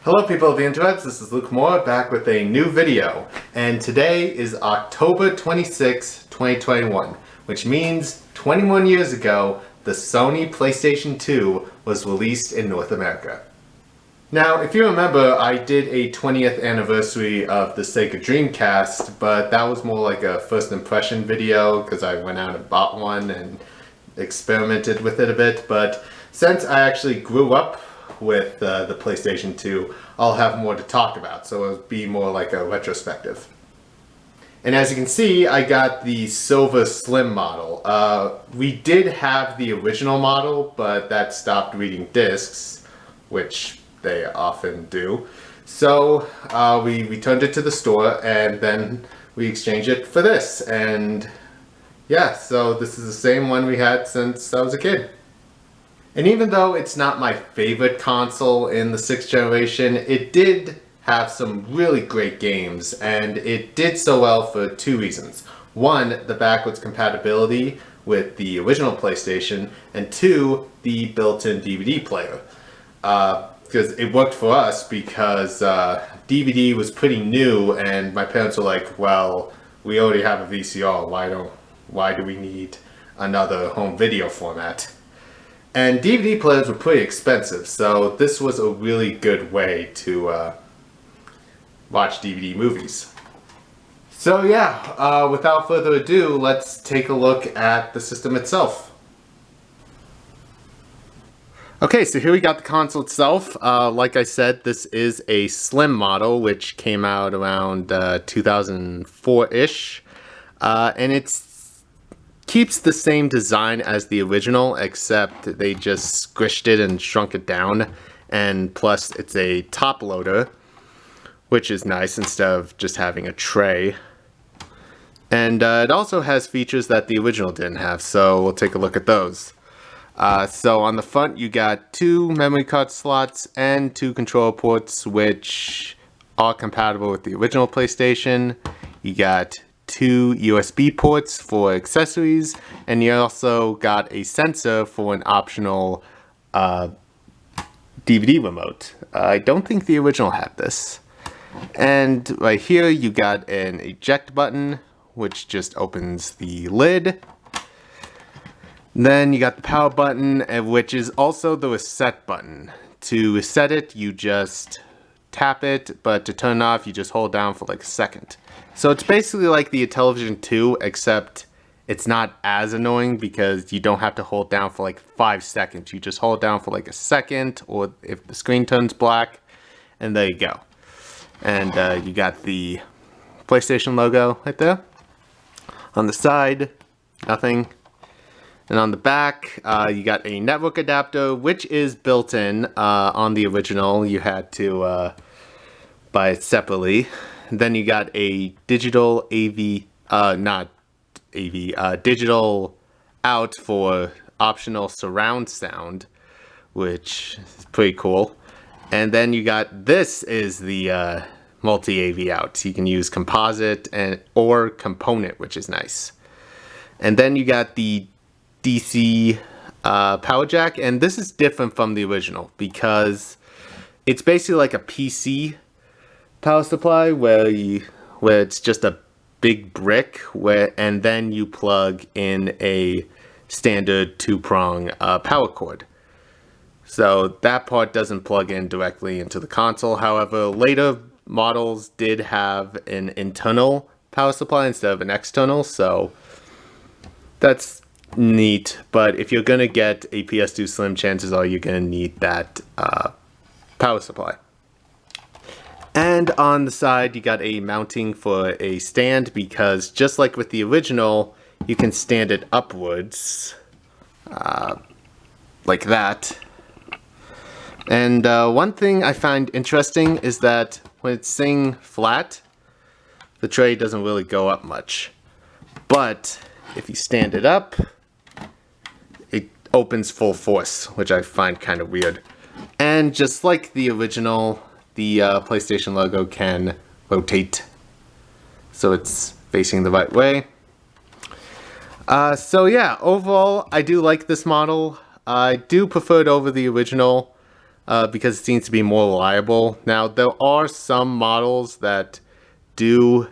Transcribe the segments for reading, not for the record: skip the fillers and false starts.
Hello people of the interwebs, this is Luke Moore back with a new video, and today is October 26, 2021, which means 21 years ago the Sony PlayStation 2 was released in North America. Now, if you remember, I did a 20th anniversary of the Sega Dreamcast, but that was more like a first impression video because I went out and bought one and experimented with it a bit, but since I actually grew up with the PlayStation 2, I'll have more to talk about, so it'll be more like a retrospective. And as you can see, I got the Silver Slim model. We did have the original model, but that stopped reading discs, which they often do. So we returned it to the store, and then we exchanged it for this. And yeah, so this is the same one we had since I was a kid. And even though it's not my favorite console in the 6th generation, it did have some really great games, and it did so well for two reasons. One, the backwards compatibility with the original PlayStation, and two, the built-in DVD player. Because it worked for us because DVD was pretty new, and my parents were like, well, we already have a VCR, why do we need another home video format? And DVD players were pretty expensive, so this was a really good way to watch DVD movies. So yeah, without further ado, let's take a look at the system itself. Okay, so here we got the console itself. Like I said, this is a slim model, which came out around 2004-ish, and it's keeps the same design as the original, except they just squished it and shrunk it down, and plus it's a top loader, which is nice instead of just having a tray. And it also has features that the original didn't have, so we'll take a look at those. So on the front you got two memory card slots and two controller ports, which are compatible with the original PlayStation. You got two USB ports for accessories, and you also got a sensor for an optional DVD remote. I don't think the original had this. And right here you got an eject button, which just opens the lid. Then you got the power button, which is also the reset button. To reset it, you just tap it, but to turn it off, you just hold down for like a second. So it's basically like the Television 2, except it's not as annoying because you don't have to hold down for like 5 seconds. You just hold down for like a second, or if the screen turns black, and there you go. And you got the PlayStation logo right there. On the side, nothing. And on the back, you got a network adapter, which is built in. On the original, you had to buy it separately. Then you got a digital digital out for optional surround sound, which is pretty cool. And then you got, this is the multi-AV out. You can use composite or component, which is nice. And then you got the DC power jack, and this is different from the original because it's basically like a PC power supply where it's just a big brick and then you plug in a standard 2-prong power cord. So that part doesn't plug in directly into the console. However, later models did have an internal power supply instead of an external, so that's neat. But if you're gonna get a PS2 Slim, chances are you're gonna need that power supply. And on the side, you got a mounting for a stand, because just like with the original, you can stand it upwards, like that. And one thing I find interesting is that when it's sitting flat, the tray doesn't really go up much. But if you stand it up, it opens full force, which I find kind of weird. And just like the original, the PlayStation logo can rotate, so it's facing the right way. So yeah, overall, I do like this model. I do prefer it over the original. because it seems to be more reliable. Now, there are some models that do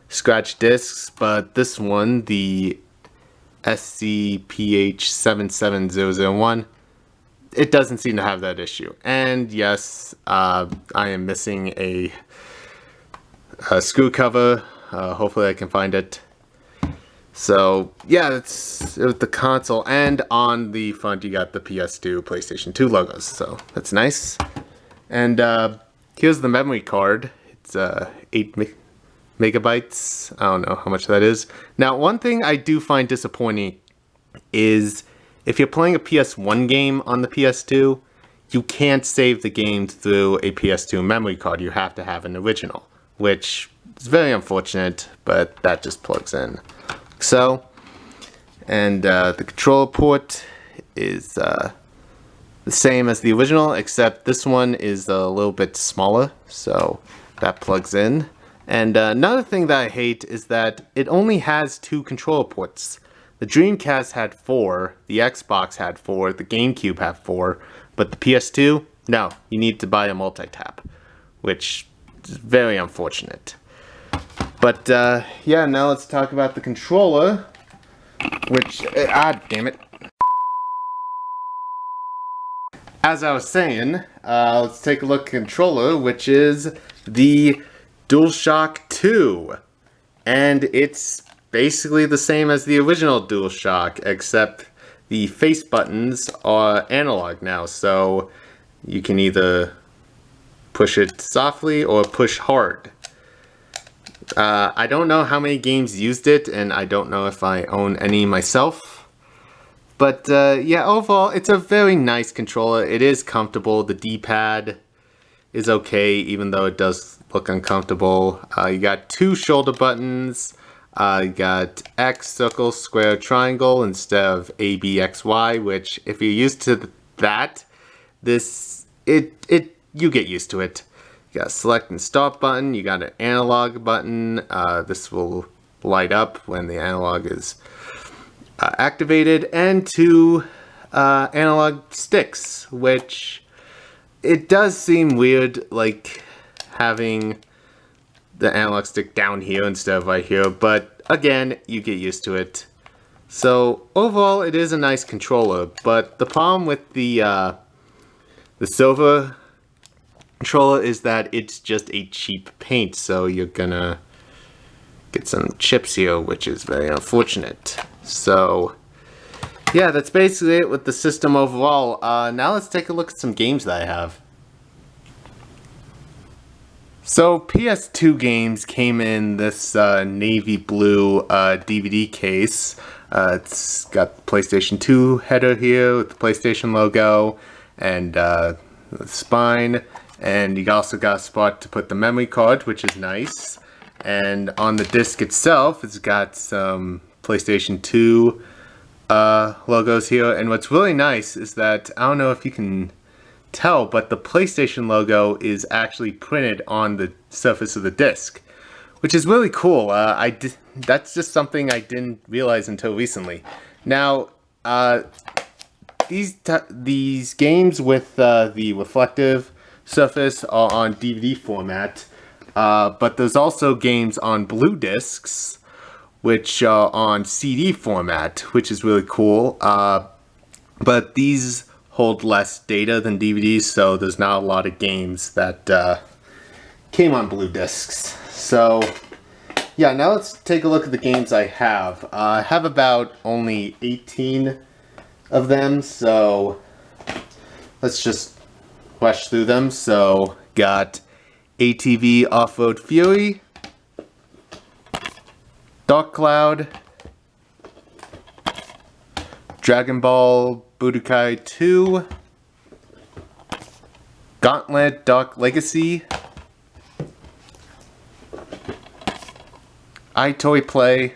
scratch discs, but this one, the SCPH77001, it doesn't seem to have that issue. And yes, I am missing a screw cover. Hopefully I can find it. So yeah, it's with the console, and on the front you got the PS2, PlayStation 2 logos, so that's nice. And here's the memory card. It's 8 megabytes. I don't know how much that is. Now, one thing I do find disappointing is if you're playing a PS1 game on the PS2, you can't save the game through a PS2 memory card. You have to have an original, which is very unfortunate, but that just plugs in. So, and the controller port is the same as the original, except this one is a little bit smaller, so that plugs in. And another thing that I hate is that it only has 2 controller ports. The Dreamcast had 4, the Xbox had 4, the GameCube had 4, but the PS2, no, you need to buy a multi-tap, which is very unfortunate. But yeah, now let's talk about the controller, which, damn it. As I was saying, let's take a look at the controller, which is the DualShock 2. And it's basically the same as the original DualShock, except the face buttons are analog now, so you can either push it softly or push hard. I don't know how many games used it, and I don't know if I own any myself. But yeah, overall, it's a very nice controller. It is comfortable. The D-pad is okay, even though it does look uncomfortable. You got 2 shoulder buttons. You got X, circle, square, triangle instead of A, B, X, Y, which if you're used to that, you get used to it. You got a select and start button, you got an analog button. This will light up when the analog is activated, and 2 analog sticks, which it does seem weird, like having the analog stick down here instead of right here, but again, you get used to it. So overall, it is a nice controller, but the problem with the silver controller is that it's just a cheap paint, so you're gonna get some chips here, which is very unfortunate. So yeah, that's basically it with the system overall. Now let's take a look at some games that I have. So PS2 games came in this navy blue DVD case. It's got the PlayStation 2 header here with the PlayStation logo and the spine. And you also got a spot to put the memory card, which is nice. And on the disc itself, it's got some PlayStation 2 logos here. And what's really nice is that, I don't know if you can tell, but the PlayStation logo is actually printed on the surface of the disc, which is really cool. That's just something I didn't realize until recently. Now, these games with the reflective surface are on DVD format, but there's also games on blue discs, which are on CD format, which is really cool. But these hold less data than DVDs, so there's not a lot of games that came on blue discs. So yeah, now let's take a look at the games I have. I have about only 18 of them, so let's just rush through them. So got ATV Off-Road Fury, Dark Cloud, Dragon Ball Budokai 2, Gauntlet Dark Legacy, iToy Play,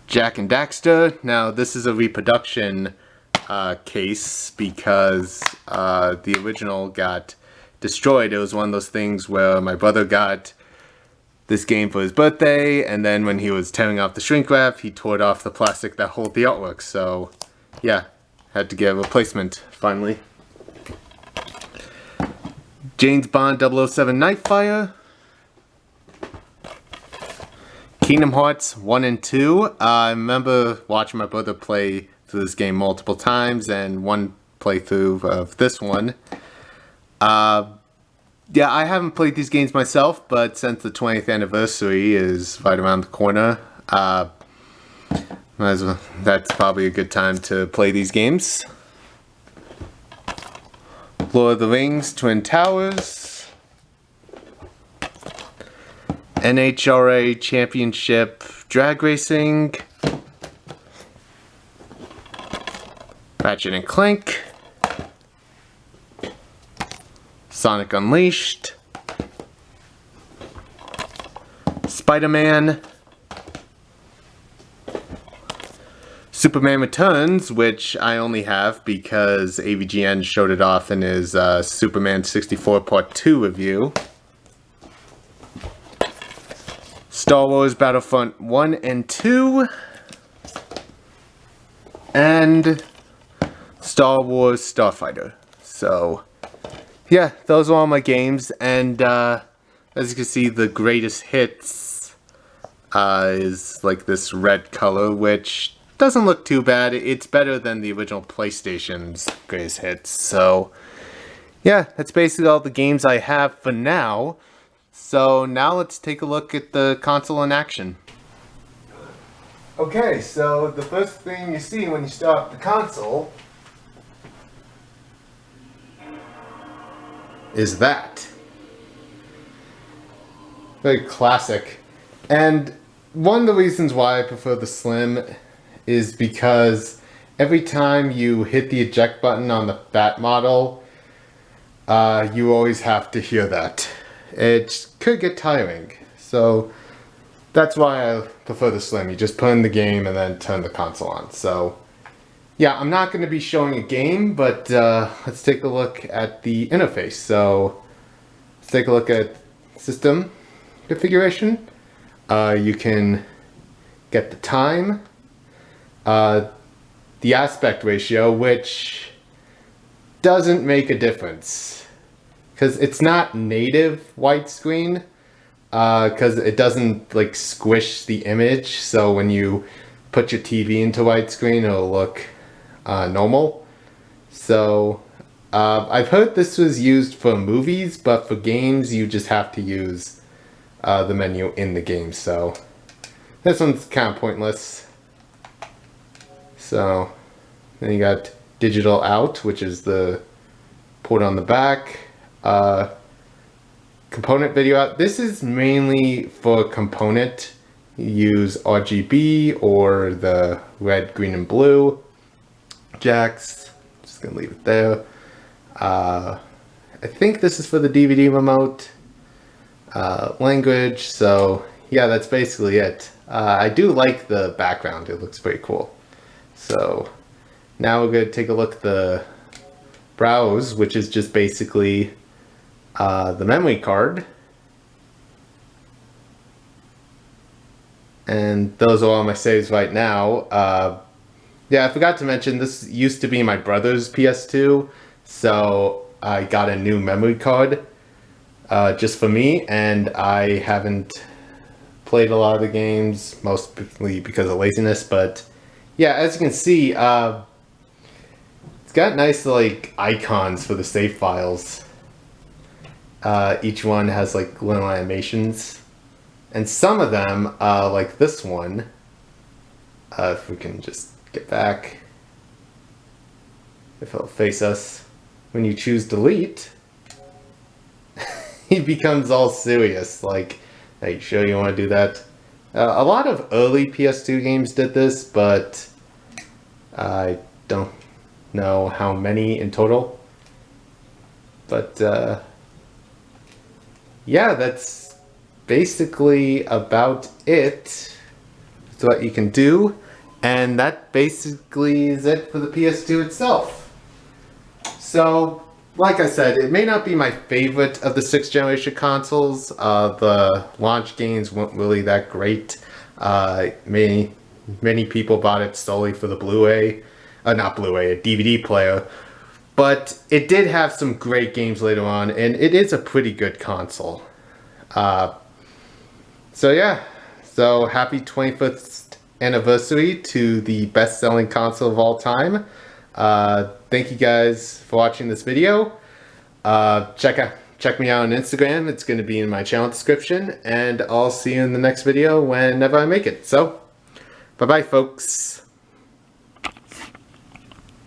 Jak and Daxter. Now this is a reproduction case because the original got destroyed. It was one of those things where my brother got this game for his birthday, and then when he was tearing off the shrink wrap, he tore off the plastic that held the artwork. So yeah, had to get a replacement finally. James Bond 007 Nightfire, Kingdom Hearts 1 and 2. I remember watching my brother play through this game multiple times, and one playthrough of this one. Yeah, I haven't played these games myself, but since the 20th anniversary is right around the corner, that's probably a good time to play these games. Lord of the Rings, Twin Towers, NHRA Championship Drag Racing, Ratchet and Clank, Sonic Unleashed, Spider-Man, Superman Returns, which I only have because AVGN showed it off in his Superman 64 Part 2 review, Star Wars Battlefront 1 and 2, and Star Wars Starfighter. So yeah, those are all my games, and as you can see, the greatest hits is like this red color, which doesn't look too bad. It's better than the original PlayStation's greatest hits. So yeah, that's basically all the games I have for now. So now let's take a look at the console in action. Okay, so the first thing you see when you start up the console is that. Very classic. And one of the reasons why I prefer the Slim is because every time you hit the eject button on the fat model, you always have to hear that. It could get tiring. So that's why I prefer the Slim. You just put in the game and then turn the console on. So yeah, I'm not going to be showing a game, but let's take a look at the interface. So let's take a look at system configuration. You can get the time, the aspect ratio, which doesn't make a difference because it's not native widescreen, because it doesn't like squish the image. So when you put your TV into widescreen, it'll look normal. So I've heard this was used for movies, but for games you just have to use the menu in the game. So this one's kind of pointless. So then you got digital out, which is the port on the back. Component video out. This is mainly for component. You use RGB or the red, green, and blue jacks. Just gonna leave it there. I think this is for the DVD remote. Language. So yeah, that's basically it. I do like the background. It looks pretty cool. So now we're going to take a look at the browse, which is just basically the memory card. And those are all my saves right now. Yeah, I forgot to mention, this used to be my brother's PS2, so I got a new memory card just for me, and I haven't played a lot of the games, mostly because of laziness, but yeah, as you can see, it's got nice like icons for the save files. Each one has like little animations, and some of them, like this one, if we can just get back, if it'll face us, when you choose delete, he becomes all serious, like, are you sure you want to do that? A lot of early PS2 games did this, but I don't know how many in total. But yeah, that's basically about it. That's what you can do. And that basically is it for the PS2 itself. So, like I said, it may not be my favorite of the 6th generation consoles. The launch games weren't really that great. Many people bought it solely for the Blu-ray, not Blu-ray, a DVD player. But it did have some great games later on, and it is a pretty good console. So yeah, so happy 25th anniversary to the best-selling console of all time. Thank you guys for watching this video. Check me out on Instagram. It's going to be in my channel description, and I'll see you in the next video whenever I make it. So, bye-bye, folks.